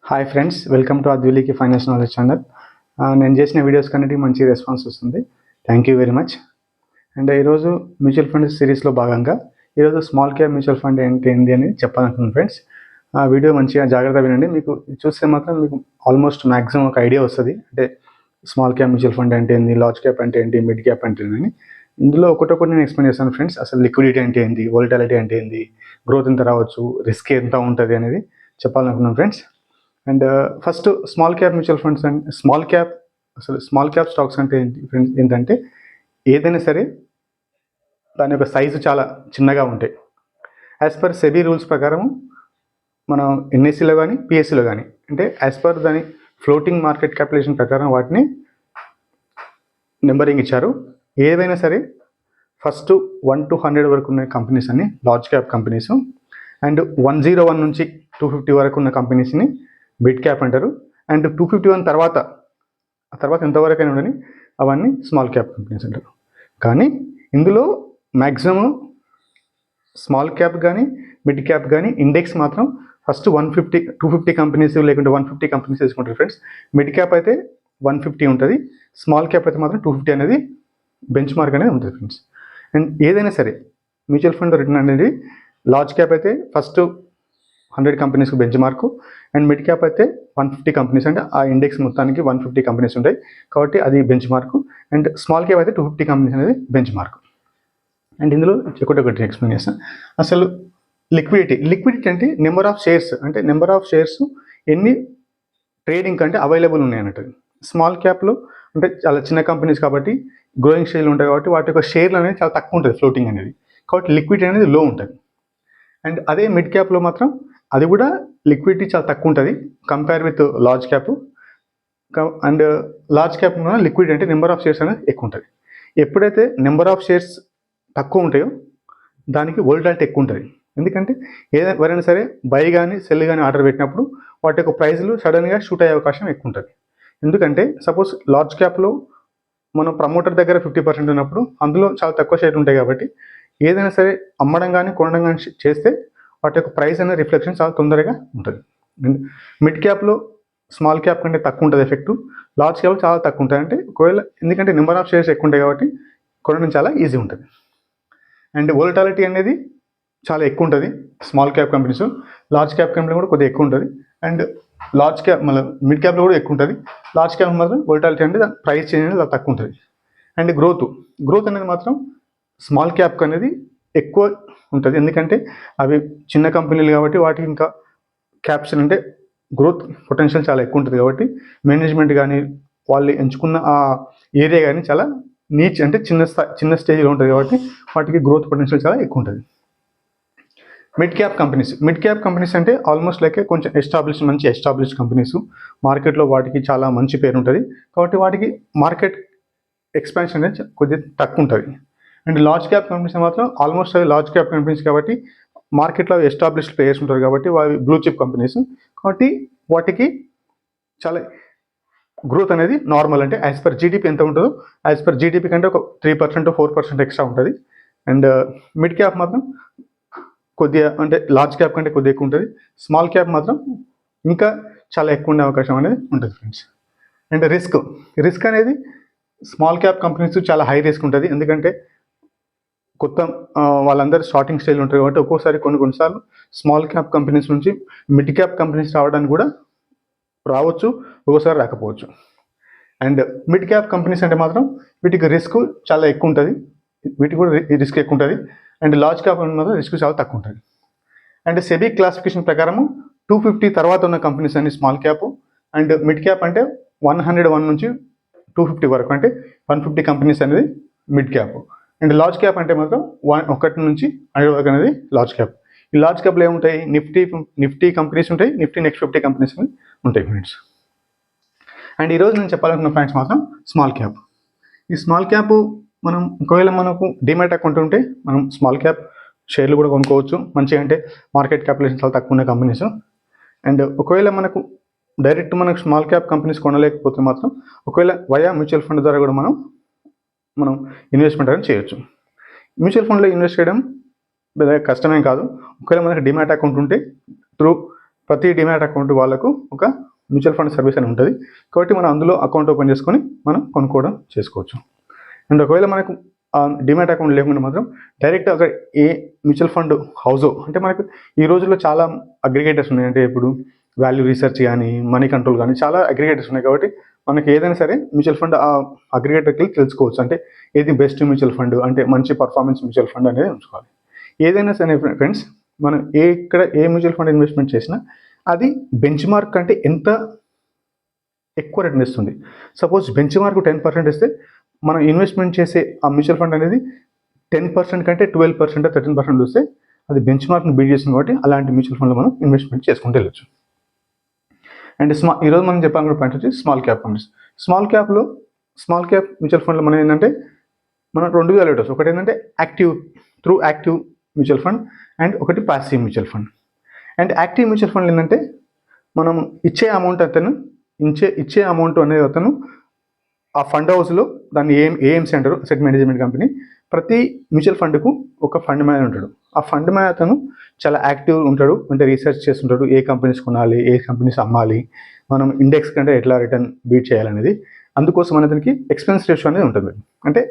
Hi friends, welcome to అద్విలీకి finance knowledge channel. నేను చేసిన వీడియోస్ కన్నిటికి మంచి రెస్పాన్స్ వస్తుంది. Thank you very much. And ఈరోజు మ్యూచువల్ ఫండ్ సిరీస్లో భాగంగా ఈరోజు స్మాల్ క్యాప్ మ్యూచువల్ ఫండ్ ఏంటి అని చెప్పాలనుకున్నాను ఫ్రెండ్స్. ఆ వీడియో మంచిగా జాగ్రత్తగా వినండి. మీకు చూస్తే మాత్రం మీకు ఆల్మోస్ట్ మ్యాక్సిమం ఒక ఐడియా వస్తుంది. అంటే స్మాల్ క్యాప్ మ్యూచువల్ ఫండ్ అంటే ఏంటి, లార్జ్ క్యాప్ అంటే ఏంటి, మిడ్ క్యాప్ అంటే ఏంటి. ఇందులో ఒకటొకటి నేను ఎక్స్ప్లెయిన్ చేస్తాను ఫ్రెండ్స్. అసలు లిక్విడిటీ అంటే ఏంటి, వోల్టాలిటీ అంటే ఏంటి, గ్రోత్ ఎంత రావచ్చు, రిస్క్ ఎంత ఉంటుంది అనేది చెప్పాలనుకున్నాను friends. And first small cap mutual funds and small cap stocks అంటే ఏంటంటే ఏదైనా సరే దాని యొక్క సైజు చాలా చిన్నగా ఉంటాయి. యాజ్ పర్ సెబీ రూల్స్ ప్రకారం మనం ఎన్ఎస్సిలో కానీ పిఎస్సిలో కానీ అంటే యాజ్ పర్ దాని ఫ్లోటింగ్ మార్కెట్ క్యాపిటలైజేషన్ ప్రకారం వాటిని నెంబరింగ్ ఇచ్చారు. ఏదైనా సరే ఫస్ట్ 1 to 100 వరకు ఉన్న కంపెనీస్ అన్ని లార్జ్ క్యాప్ కంపెనీస్, అండ్ 101 నుంచి 250 వరకు ఉన్న కంపెనీస్ని మిడ్ క్యాప్ అంటారు. అండ్ 251 తర్వాత ఎంతవరకు అయినా ఉండని అవన్నీ స్మాల్ క్యాప్ కంపెనీస్ అంటారు. కానీ ఇందులో మ్యాక్సిమం స్మాల్ క్యాప్ కానీ మిడ్ క్యాప్ కానీ ఇండెక్స్ మాత్రం ఫస్ట్ 250 కంపెనీస్ లేకుంటే 150 కంపెనీస్ తీసుకుంటారు ఫ్రెండ్స్. మిడ్ క్యాప్ అయితే 150 ఉంటుంది, స్మాల్ క్యాప్ అయితే మాత్రం 250 అనేది బెంచ్ మార్క్ అనేది ఉంటుంది ఫ్రెండ్స్. అండ్ ఏదైనా సరే మ్యూచువల్ ఫండ్ రిటర్న్ అనేది లార్జ్ క్యాప్ అయితే ఫస్ట్ 100 కంపెనీస్కి benchmark, and mid cap అయితే 150 కంపెనీస్, అంటే ఆ ఇండెక్స్ మొత్తానికి 150 కంపెనీస్ ఉంటాయి కాబట్టి అది bench mark. And small cap అయితే 250 కంపెనీస్ అనేది బెంచ్ మార్కు. అండ్ ఇందులో ఒకటి ఎక్స్ప్లెయిన్ చేస్తాను. అసలు లిక్విడిటీ అంటే నెంబర్ ఆఫ్ షేర్స్, అంటే నెంబర్ ఆఫ్ షేర్స్ ఎన్ని ట్రేడింగ్ కంటే అవైలబుల్ ఉన్నాయి అన్నట్టు. స్మాల్ క్యాప్లో అంటే చాలా చిన్న కంపెనీస్ కాబట్టి గ్రోయింగ్ స్టేజ్లో ఉంటాయి కాబట్టి వాటి యొక్క షేర్లు అనేది చాలా తక్కువ ఉంటుంది, ఫ్లోటింగ్ అనేది, కాబట్టి లిక్విడిటీ అనేది లో ఉంటుంది. అండ్ అదే మిడ్ క్యాప్లో మాత్రం అది కూడా లిక్విడిటీ చాలా తక్కువ ఉంటుంది compare with large cap. And large cap liquidity అంటే నెంబర్ ఆఫ్ షేర్స్ అనేది ఎక్కువ ఉంటుంది. ఎప్పుడైతే నెంబర్ ఆఫ్ షేర్స్ తక్కువ ఉంటాయో దానికి వోల్టాలిటీ ఎక్కువ ఉంటుంది. ఎందుకంటే ఎవరైనా సరే బై కానీ సెల్ కానీ ఆర్డర్ పెట్టినప్పుడు వాటి యొక్క ప్రైజ్లు సడన్గా షూట్ అయ్యే అవకాశం ఎక్కువ ఉంటుంది. ఎందుకంటే సపోజ్ లార్జ్ క్యాప్లో మనం ప్రమోటర్ దగ్గర 50% ఉన్నప్పుడు అందులో చాలా తక్కువ షేర్లు ఉంటాయి కాబట్టి ఏదైనా సరే అమ్మడం కానీ కొనడం కానీ చేస్తే వాటి యొక్క ప్రైస్ అనే రిఫ్లెక్షన్ చాలా తొందరగా ఉంటుంది. మిడ్ క్యాప్లో స్మాల్ క్యాప్ కంటే తక్కువ ఉంటుంది ఎఫెక్ట్, లార్జ్ క్యాప్ చాలా తక్కువ ఉంటుంది. అంటే ఒకవేళ ఎందుకంటే నెంబర్ ఆఫ్ షేర్స్ ఎక్కువ ఉంటాయి కాబట్టి కొనడం చాలా ఈజీ ఉంటుంది. అండ్ వోల్టాలిటీ అనేది చాలా ఎక్కువ ఉంటుంది small cap companies, large cap company కూడా కొద్దిగా ఎక్కువ ఉంటుంది. అండ్ లార్జ్ క్యాప్ మళ్ళీ మిడ్ క్యాప్లో కూడా ఎక్కువ ఉంటుంది. లార్జ్ క్యాప్ మాత్రం వోల్టాలిటీ అంటే దాని ప్రైస్ చేంజ్ అనేది తక్కువ ఉంటుంది. అండ్ గ్రోత్ అనేది మాత్రం స్మాల్ క్యాప్ అనేది ఎక్కువ ఉంటుంది. ఎందుకంటే అవి చిన్న కంపెనీలు కాబట్టి వాటికి ఇంకా క్యాప్షన్ అంటే గ్రోత్ పొటెన్షియల్ చాలా ఎక్కువ ఉంటుంది కాబట్టి మేనేజ్మెంట్ కానీ వాళ్ళు ఎంచుకున్న ఆ ఏరియా కానీ చాలా నీచ్ అంటే చిన్న స్టేజ్లో ఉంటుంది కాబట్టి వాటికి గ్రోత్ పొటెన్షియల్ చాలా ఎక్కువ ఉంటుంది. మిడ్ క్యాప్ కంపెనీస్ అంటే ఆల్మోస్ట్ లైక్ కొంచెం మంచి ఎస్టాబ్లిష్డ్ కంపెనీస్, మార్కెట్లో వాటికి చాలా మంచి పేరు ఉంటుంది కాబట్టి వాటికి మార్కెట్ ఎక్స్పాన్షన్ అనేది కొద్దిగా తక్కువ ఉంటుంది. అండ్ లార్జ్ క్యాప్ కంపెనీస్ మాత్రం ఆల్మోస్ట్ అవి లార్జ్ క్యాప్ కంపెనీస్ కాబట్టి మార్కెట్లో ఎస్టాబ్లిష్డ్ ప్లేయర్స్ ఉంటారు కాబట్టి వాటి బ్లూ చిప్ కంపెనీస్ కాబట్టి వాటికి చాలా గ్రోత్ అనేది నార్మల్, అంటే యాజ్ పర్ జీడిపి ఎంత ఉంటుందో యాజ్ పర్ జీడిపి కంటే ఒక 3% 4% ఎక్స్ట్రా ఉంటుంది. అండ్ మిడ్ క్యాప్ మాత్రం కొద్దిగా అంటే లార్జ్ క్యాప్ కంటే కొద్దిగా ఎక్కువ ఉంటుంది, స్మాల్ క్యాప్ మాత్రం ఇంకా చాలా ఎక్కువ ఉండే అవకాశం అనేది ఉంటుంది ఫ్రెండ్స్. అండ్ రిస్క్ అనేది స్మాల్ క్యాప్ కంపెనీస్ చాలా హై రిస్క్ ఉంటుంది. ఎందుకంటే కొత్త వాళ్ళందరూ స్టార్టింగ్ స్టేజ్లో ఉంటారు కాబట్టి ఒక్కోసారి కొన్నిసార్లు స్మాల్ క్యాప్ కంపెనీస్ నుంచి మిడ్ క్యాప్ కంపెనీస్ రావడానికి కూడా రావచ్చు, ఒక్కోసారి రాకపోవచ్చు. అండ్ మిడ్ క్యాప్ కంపెనీస్ అంటే మాత్రం వీటికి రిస్క్ చాలా ఎక్కువ ఉంటుంది, వీటికి కూడా రిస్క్ ఎక్కువ ఉంటుంది. అండ్ లార్జ్ క్యాప్ మాత్రం రిస్క్ చాలా తక్కువ ఉంటుంది. అండ్ సెబీ క్లాసిఫికేషన్ ప్రకారం 250 తర్వాత ఉన్న కంపెనీస్ అన్ని small cap, and mid cap అంటే 101 నుంచి 250 వరకు అంటే 150 కంపెనీస్ అనేది mid cap. And large cap అంటే మాత్రం 1 నుంచి 100 వరకు అనేది లార్జ్ క్యాప్. ఈ లార్జ్ క్యాప్లో ఏముంటాయి, నిఫ్టీ కంపెనీస్ ఉంటాయి, నిఫ్టీ నెక్స్ట్ 50 కంపెనీస్ ఉంటాయి ఫ్రెండ్స్. అండ్ ఈరోజు నేను చెప్పాలనుకున్న పాయింట్స్ మాత్రం స్మాల్ క్యాప్. ఈ స్మాల్ క్యాప్ మనం ఒకవేళ మనకు డిమాట్ అకౌంట్ ఉంటే మనం స్మాల్ క్యాప్ షేర్లు కూడా కొనుక్కోవచ్చు మంచిగా, అంటే మార్కెట్ క్యాపిటలైజేషన్ చాలా తక్కువ ఉన్న కంపెనీస్. అండ్ ఒకవేళ మనకు మనకు స్మాల్ క్యాప్ కంపెనీస్ కొనలేకపోతే మాత్రం ఒకవేళ వయా మ్యూచువల్ ఫండ్ ద్వారా కూడా మనం ఇన్వెస్ట్మెంట్ అనేది చేయొచ్చు. మ్యూచువల్ ఫండ్లో ఇన్వెస్ట్ చేయడం కష్టమేం కాదు. ఒకవేళ మనకు డిమాట్ అకౌంట్ ఉంటే త్రూ ప్రతి డిమాట్ అకౌంట్ వాళ్ళకు ఒక మ్యూచువల్ ఫండ్ సర్వీస్ అని ఉంటుంది. కాబట్టి మనం అందులో అకౌంట్ ఓపెన్ చేసుకొని మనం కొనుక్కోవడం చేసుకోవచ్చు. అండ్ ఒకవేళ మనకు డిమాట్ అకౌంట్ లేకుండా మాత్రం డైరెక్ట్ ఒక ఏ మ్యూచువల్ ఫండ్ హౌజో అంటే మనకు ఈ రోజుల్లో చాలా అగ్రిగేటర్స్ ఉన్నాయి. అంటే ఇప్పుడు వాల్యూ రీసెర్చ్ కానీ మనీ కంట్రోల్ కానీ చాలా అగ్రిగేటర్స్ ఉన్నాయి. కాబట్టి మనకి ఏదైనా సరే మ్యూచువల్ ఫండ్ ఆ అగ్రిగేటర్కి తెలుసుకోవచ్చు. అంటే ఏది బెస్ట్ మ్యూచువల్ ఫండ్, అంటే మంచి పర్ఫార్మెన్స్ మ్యూచువల్ ఫండ్ అనేది ఉంచుకోవాలి. ఏదైనా సరే ఫ్రెండ్స్, మనం ఇక్కడ ఏ మ్యూచువల్ ఫండ్ ఇన్వెస్ట్మెంట్ చేసినా అది బెంచ్ మార్క్ కంటే ఎంత ఎక్కువ రిటర్న్ ఇస్తుంది. సపోజ్ బెంచ్ మార్క్ 10% ఇస్తే మనం ఇన్వెస్ట్మెంట్ చేసే ఆ మ్యూచువల్ ఫండ్ అనేది 10% కంటే 12% 13% వస్తే అది బెంచ్ మార్క్ని బీట్ చేస్తుంది. కాబట్టి అలాంటి మ్యూచువల్ ఫండ్లో మనం ఇన్వెస్ట్మెంట్ చేసుకుంటూ వెళ్ళచ్చు. అండ్ ఈరోజు మనం చెప్పాలనుకున్న పాయింట్ వచ్చి small cap funds. Small cap mutual ఫండ్లో మనం ఏంటంటే మనం 2 విధాలు పెట్టవచ్చు. ఒకటి ఏంటంటే యాక్టివ్ మ్యూచువల్ ఫండ్ అండ్ ఒకటి passive mutual fund. And active mutual fund ఏంటంటే మనం ఇచ్చే అమౌంట్ అనేది అతను ఆ ఫండ్ హౌస్లో దాన్ని ఏఎంసీ అంటారు, అసెట్ మేనేజ్మెంట్ కంపెనీ. ప్రతి మ్యూచువల్ ఫండ్కు ఒక ఫండ్ మేనేజర్ ఉంటాడు. ఆ ఫండ్ మేనేజర్ అతను చాలా యాక్టివ్ ఉంటాడు. అంటే రీసెర్చ్ చేస్తుంటాడు, ఏ కంపెనీస్ కొనాలి, ఏ కంపెనీస్ అమ్మాలి, మనం ఇండెక్స్ కంటే ఎట్లా రిటర్న్ బీట్ చేయాలనేది. అందుకోసం అతనికి ఎక్స్పెన్స్ రేషియో అనేది ఉంటుంది, అంటే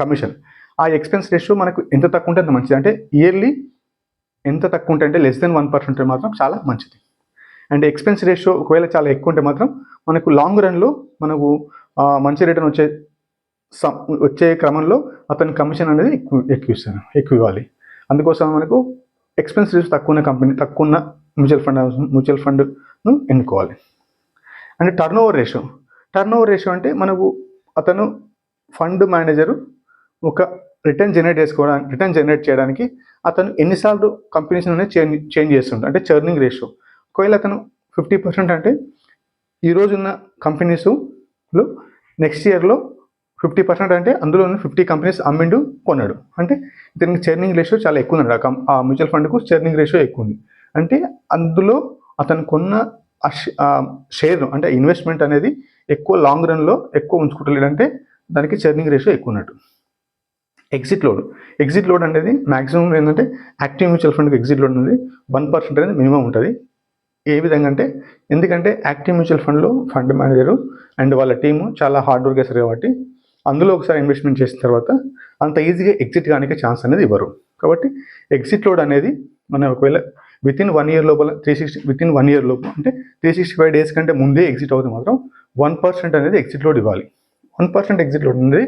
కమిషన్. ఆ ఎక్స్పెన్స్ రేషియో మనకు ఎంత తక్కువ ఉంటే అంత మంచిది. అంటే ఇయర్లీ ఎంత తక్కువ ఉంటే అంటే less than 1% మాత్రం చాలా మంచిది. అండ్ ఎక్స్పెన్స్ రేషియో ఒకవేళ చాలా ఎక్కువ ఉంటే మాత్రం మనకు లాంగ్ రన్లో మనకు మంచి రిటర్న్ వచ్చే క్రమంలో అతని కమిషన్ అనేది ఎక్కువ ఇవ్వాలి. అందుకోసం మనకు ఎక్స్పెన్స్ రేషియో తక్కువ ఉన్న మ్యూచువల్ ఫండ్ను ఎన్నుకోవాలి. అంటే టర్న్ ఓవర్ రేషియో అంటే మనకు అతను ఫండ్ మేనేజరు ఒక రిటర్న్ జనరేట్ చేయడానికి అతను ఎన్నిసార్లు కంపెనీస్ అనేది చేంజ్ చేస్తుంటాడు, అంటే చర్నింగ్ రేషియో. ఒకవేళ అతను 50% అంటే ఈరోజున్న కంపెనీస్లో నెక్స్ట్ ఇయర్లో 50% అంటే అందులో 50 కంపెనీస్ అమ్మిండు కొన్నాడు. అంటే దీనికి చర్నింగ్ రేషియో చాలా ఎక్కువ ఉంది. ఆ మ్యూచువల్ ఫండ్కు చర్నింగ్ రేషియో ఎక్కువ ఉంది. అంటే అందులో అతను కొన్న షేర్ అంటే ఇన్వెస్ట్మెంట్ అనేది ఎక్కువ లాంగ్ రన్లో ఎక్కువ ఉంచుకుంటలేడంటే దానికి చర్నింగ్ రేషియో ఎక్కువ ఉన్నట్టు. ఎగ్జిట్ లోడ్ అనేది మ్యాక్సిమం ఏంటంటే యాక్టివ్ మ్యూచువల్ ఫండ్కి ఎగ్జిట్ లోడ్ అనేది 1% అనేది మినిమం ఉంటుంది. ఏ విధంగా అంటే ఎందుకంటే యాక్టివ్ మ్యూచువల్ ఫండ్లో ఫండ్ మేనేజరు అండ్ వాళ్ళ టీము చాలా హార్డ్ వర్క్ చేస్తారు. కాబట్టి అందులో ఒకసారి ఇన్వెస్ట్మెంట్ చేసిన తర్వాత అంత ఈజీగా ఎగ్జిట్ కానికే ఛాన్స్ అనేది ఇవ్వరు. కాబట్టి ఎగ్జిట్ లోడ్ అనేది మనం ఒకవేళ వితిన్ 1 year లోపల వితిన్ 1 year లోపు అంటే 365 days కంటే ముందే ఎగ్జిట్ అవుతే మాత్రం 1% అనేది ఎగ్జిట్ లోడ్ ఇవ్వాలి. 1% ఎగ్జిట్ లోడ్ అనేది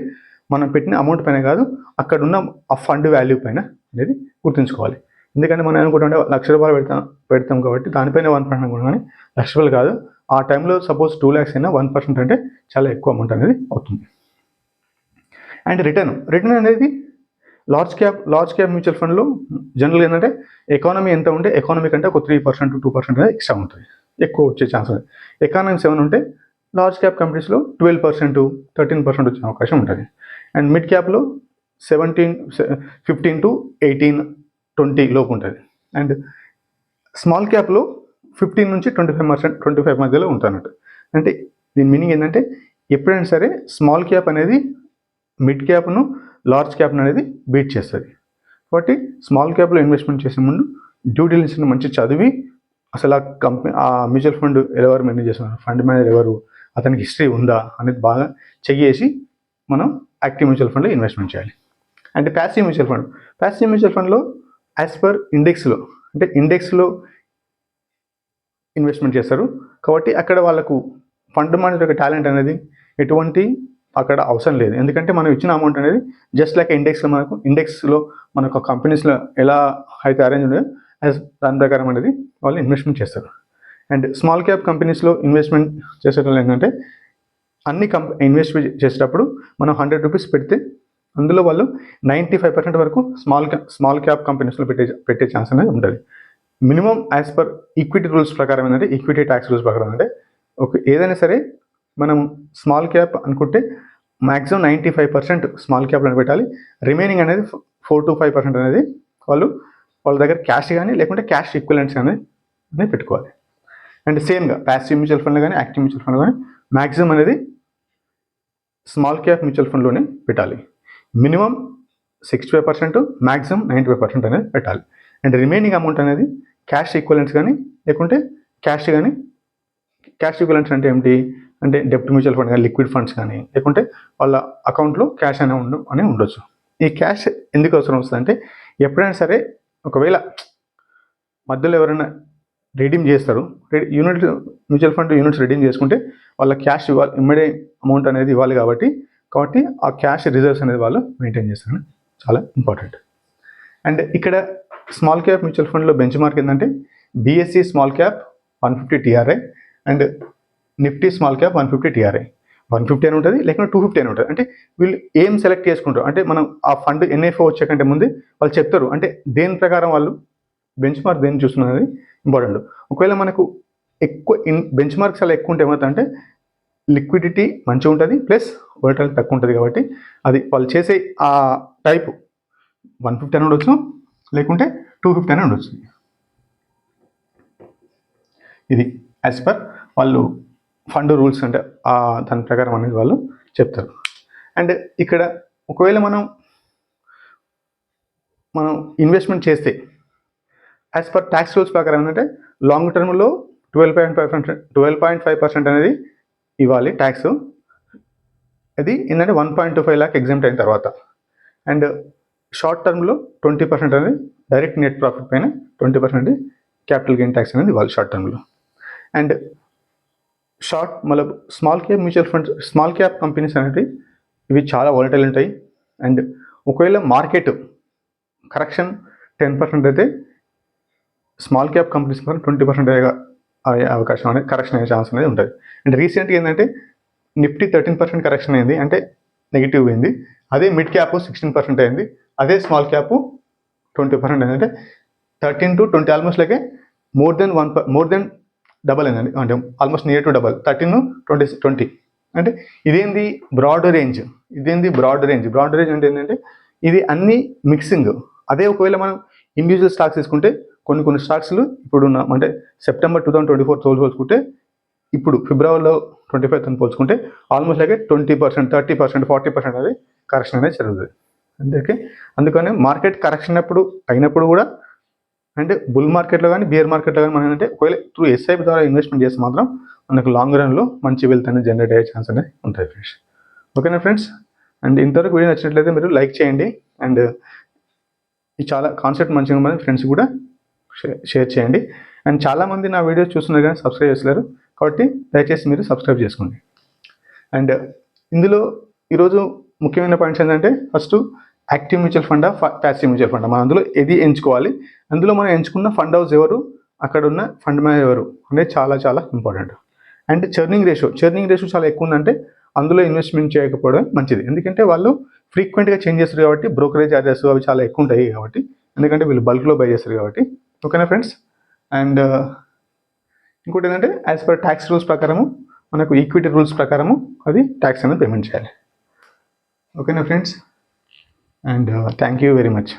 మనం పెట్టిన అమౌంట్ పైన కాదు, అక్కడ ఉన్న ఆ ఫండ్ వాల్యూ పైన అనేది గుర్తుంచుకోవాలి. ఎందుకంటే మనం అనుకుంటుంటే ₹1,00,000 పెడతాం కాబట్టి దానిపైన 1% అనుకుంటాం, కానీ ₹1,00,000 కాదు. ఆ టైంలో సపోజ్ 2 lakhs అయినా 1% అంటే చాలా ఎక్కువ అమౌంట్ అనేది అవుతుంది. అండ్ రిటర్న్ అనేది లార్జ్ క్యాప్ మ్యూచువల్ ఫండ్లో జనరల్గా ఏంటంటే ఎకానమీ ఎంత ఉంటే ఎకానమీ కంటే ఒక 3% 2% అనేది ఎక్స్ట్రా ఉంటుంది, ఎక్కువ వచ్చే ఛాన్స్ ఉంది. ఎకానమీ 7 ఉంటే లార్జ్ క్యాప్ కంపెనీస్లో 12% 13% వచ్చే అవకాశం ఉంటుంది. అండ్ మిడ్ క్యాప్లో 15 to 18 20 లోపు ఉంటుంది. అండ్ స్మాల్ క్యాప్లో 15 నుంచి 25 మధ్యలో ఉంటుంది. అంటే దీని మీనింగ్ ఏంటంటే ఎప్పుడైనా సరే స్మాల్ క్యాప్ అనేది మిడ్ క్యాప్ను లార్జ్ క్యాప్ను అనేది బీట్ చేస్తుంది. కాబట్టి స్మాల్ క్యాప్లో ఇన్వెస్ట్మెంట్ చేసే ముందు డ్యూ డిలిజెన్స్ని మంచి చదివి అసలు ఆ మ్యూచువల్ ఫండ్ ఎవరు మేనేజ్ చేస్తున్నారు, ఫండ్ మేనేజర్ ఎవరు, అతనికి హిస్టరీ ఉందా అనేది బాగా చెక్ చేసి మనం యాక్టివ్ మ్యూచువల్ ఫండ్లో ఇన్వెస్ట్మెంట్ చేయాలి. అంటే ప్యాసివ్ మ్యూచువల్ ఫండ్లో యాజ్ పర్ ఇండెక్స్లో ఇన్వెస్ట్మెంట్ చేస్తారు. కాబట్టి అక్కడ వాళ్ళకు ఫండ్ మేనేజర్ యొక్క టాలెంట్ అనేది ఎటువంటి అక్కడ అవసరం లేదు. ఎందుకంటే మనం ఇచ్చిన అమౌంట్ అనేది జస్ట్ లైక్ ఇండెక్స్లో మనకు కంపెనీస్లో ఎలా అయితే అరేంజ్ ఉండేదో దాని ప్రకారం అనేది వాళ్ళు ఇన్వెస్ట్మెంట్ చేస్తారు. అండ్ స్మాల్ క్యాప్ కంపెనీస్లో ఇన్వెస్ట్మెంట్ చేసేటప్పుడు ఏంటంటే ఇన్వెస్ట్ చేసేటప్పుడు మనం ₹100 పెడితే అందులో వాళ్ళు 95% వరకు స్మాల్ క్యాప్ కంపెనీస్లో పెట్టే ఛాన్స్ అనేది ఉంటుంది. Minimum as per equity rules ప్రకారం ఏంటంటే ఈక్విటీ ట్యాక్స్ రూల్స్ ప్రకారం అంటే ఏదైనా సరే మనం స్మాల్ క్యాప్ అనుకుంటే మ్యాక్సిమం 95% స్మాల్ క్యాప్లో పెట్టాలి. రిమైనింగ్ అనేది 4 to 5% అనేది వాళ్ళ దగ్గర క్యాష్ కానీ లేకుంటే క్యాష్ ఈక్వలెంట్స్ అనేది పెట్టుకోవాలి. అండ్ సేమ్గా ప్యాసివ్ మ్యూచువల్ ఫండ్ కానీ యాక్టివ్ మ్యూచువల్ ఫండ్ కానీ మ్యాక్సిమం అనేది స్మాల్ క్యాప్ మ్యూచువల్ ఫండ్లోనే పెట్టాలి. మినిమం 65%, మ్యాక్సిమం 95% అనేది పెట్టాలి. అండ్ రిమైనింగ్ అమౌంట్ అనేది క్యాష్ ఈక్వలెంట్స్ కానీ లేకుంటే క్యాష్ కానీ, క్యాష్ ఈక్వివలెంట్స్ అంటే ఏమిటి అంటే డెప్ట్ మ్యూచువల్ ఫండ్ కానీ, లిక్విడ్ ఫండ్స్ కానీ, లేకుంటే వాళ్ళ అకౌంట్లో క్యాష్ అని ఉండొచ్చు. ఈ క్యాష్ ఎందుకు అవసరం వస్తుందంటే ఎప్పుడైనా సరే ఒకవేళ మధ్యలో ఎవరైనా రిడీమ్ చేస్తారు, unit mutual fund units redeem చేసుకుంటే వాళ్ళ క్యాష్ ఇవ్వాలి, ఇమ్మీడియట్ అమౌంట్ అనేది ఇవ్వాలి కాబట్టి ఆ క్యాష్ రిజర్వ్స్ అనేది వాళ్ళు మెయింటైన్ చేస్తారు, చాలా ఇంపార్టెంట్. అండ్ ఇక్కడ స్మాల్ క్యాప్ మ్యూచువల్ ఫండ్లో బెంచ్ మార్క్ ఏంటంటే BSE small cap 150 TRI and Nifty small cap 150 TRI. 150 అని ఉంటుంది, లేకుంటే 250 అని ఉంటుంది. అంటే వీళ్ళు ఏం సెలెక్ట్ చేసుకుంటారు అంటే మనం ఆ ఫండ్ NFO వచ్చే కంటే ముందు వాళ్ళు చెప్తారు, అంటే దేని ప్రకారం వాళ్ళు బెంచ్ మార్క్ దేన్ని చూస్తున్నది ఇంపార్టెంట్. ఒకవేళ మనకు ఎక్కువ బెంచ్ మార్క్స్ అలా ఎక్కువ ఉంటే ఏమవుతుందంటే లిక్విడిటీ మంచిగా ఉంటుంది, ప్లస్ వోలటాలిటీ తక్కువ ఉంటుంది. కాబట్టి అది వాళ్ళు చేసే ఆ టైప్ 150 అని ఉండొచ్చు, లేకుంటే 250 అని ఉండొచ్చు. ఇది యాజ్ పర్ వాళ్ళు ఫండ్ రూల్స్ అంటే దాని ప్రకారం అనేది వాళ్ళు చెప్తారు. అండ్ ఇక్కడ ఒకవేళ మనం ఇన్వెస్ట్మెంట్ చేస్తే యాజ్ పర్ ట్యాక్స్ రూల్స్ ప్రకారం ఏంటంటే లాంగ్ టర్మ్లో 12.5% అనేది ఇవ్వాలి ట్యాక్స్. అది ఏంటంటే 1.25 lakh ఎగ్జామ్ట్ అయిన తర్వాత. అండ్ షార్ట్ టర్మ్లో 20% అనేది డైరెక్ట్ నెట్ ప్రాఫిట్ పైన 20% క్యాపిటల్ గెయిన్ ట్యాక్స్ అనేది ఇవ్వాలి షార్ట్ టర్మ్లో. అండ్ మళ్ళీ small cap mutual funds, small cap companies అనేవి ఇవి చాలా వాలటైల్ ఉంటాయి. అండ్ ఒకవేళ మార్కెట్ కరెక్షన్ 10% అయితే స్మాల్ క్యాప్ కంపెనీస్ మాత్రం 20% అయ్యే అవకాశం అనేది, కరెక్షన్ అయ్యే ఛాన్స్ అనేది ఉంటుంది. అండ్ రీసెంట్గా ఏంటంటే నిఫ్టీ 13% కరెక్షన్ అయింది, అంటే నెగిటివ్ అయింది. అదే మిడ్ క్యాప్ 16% అయింది, అదే స్మాల్ క్యాప్ 20% అయింది. అంటే 13 to 20 almost like more than double అయిందండి, అంటే almost near to double. 13 to 20 అంటే ఇదేంది బ్రాడ్ రేంజ్. బ్రాడ్ రేంజ్ అంటే ఏంటంటే ఇది అన్ని మిక్సింగ్. అదే ఒకవేళ మనం ఇండివిజువల్ స్టాక్స్ తీసుకుంటే కొన్ని స్టాక్స్లు ఇప్పుడు అంటే సెప్టెంబర్ 2024 పోల్చుకుంటే ఇప్పుడు ఫిబ్రవరిలో 25 పోల్చుకుంటే ఆల్మోస్ట్ లైక్ 20%, 30%, 40% అనేది కరెక్షన్ అనేది జరుగుతుంది. అందుకని మార్కెట్ కరెక్షన్ అయినప్పుడు కూడా అంటే బుల్ మార్కెట్లో కానీ బియర్ మార్కెట్లో కానీ మనం ఏంటంటే ఒకవేళ త్రూ SIP ద్వారా ఇన్వెస్ట్మెంట్ చేస్తే మాత్రం మనకు లాంగ్ రన్లో మంచి వెల్త్ అనేది జనరేట్ అయ్యే ఛాన్స్ అనేది ఉంటాయి ఫ్రెండ్స్. ఓకేనా ఫ్రెండ్స్? అండ్ ఇంతవరకు వీడియో నచ్చినట్లయితే మీరు లైక్ చేయండి. అండ్ ఈ చాలా కాన్సెప్ట్ మంచిగా ఉంది, ఫ్రెండ్స్ కూడా షేర్ చేయండి. అండ్ చాలామంది నా వీడియోస్ చూస్తున్నారు కానీ సబ్స్క్రైబ్ చేస్తలేరు, కాబట్టి దయచేసి మీరు సబ్స్క్రైబ్ చేసుకోండి. అండ్ ఇందులో ఈరోజు ముఖ్యమైన పాయింట్స్ ఏంటంటే first active mutual funda, passive mutual funda, మనం అందులో ఏది ఎంచుకోవాలి, అందులో మనం ఎంచుకున్న ఫండ్ హౌస్ ఎవరు, అక్కడ ఉన్న ఫండ్ మేనేజర్ ఎవరు అనేది చాలా చాలా ఇంపార్టెంట్. అండ్ చర్నింగ్ రేషియో చాలా ఎక్కువ ఉందంటే అందులో ఇన్వెస్ట్మెంట్ చేయకపోవడం మంచిది. ఎందుకంటే వాళ్ళు ఫ్రీక్వెంట్గా చేంజ్ చేస్తారు కాబట్టి, బ్రోకరేజ్ చార్జెస్ అవి చాలా ఎక్కువ ఉంటాయి కాబట్టి, ఎందుకంటే వీళ్ళు బల్క్లో బై చేస్తారు కాబట్టి. ఓకేనా ఫ్రెండ్స్? అండ్ ఇంకోటి ఏంటంటే యాజ్ పర్ ట్యాక్స్ రూల్స్ ప్రకారము మనకు ఈక్విటీ రూల్స్ ప్రకారము అది ట్యాక్స్ అనేది పేమెంట్ చేయాలి. ఓకేనా friends? And thank you very much.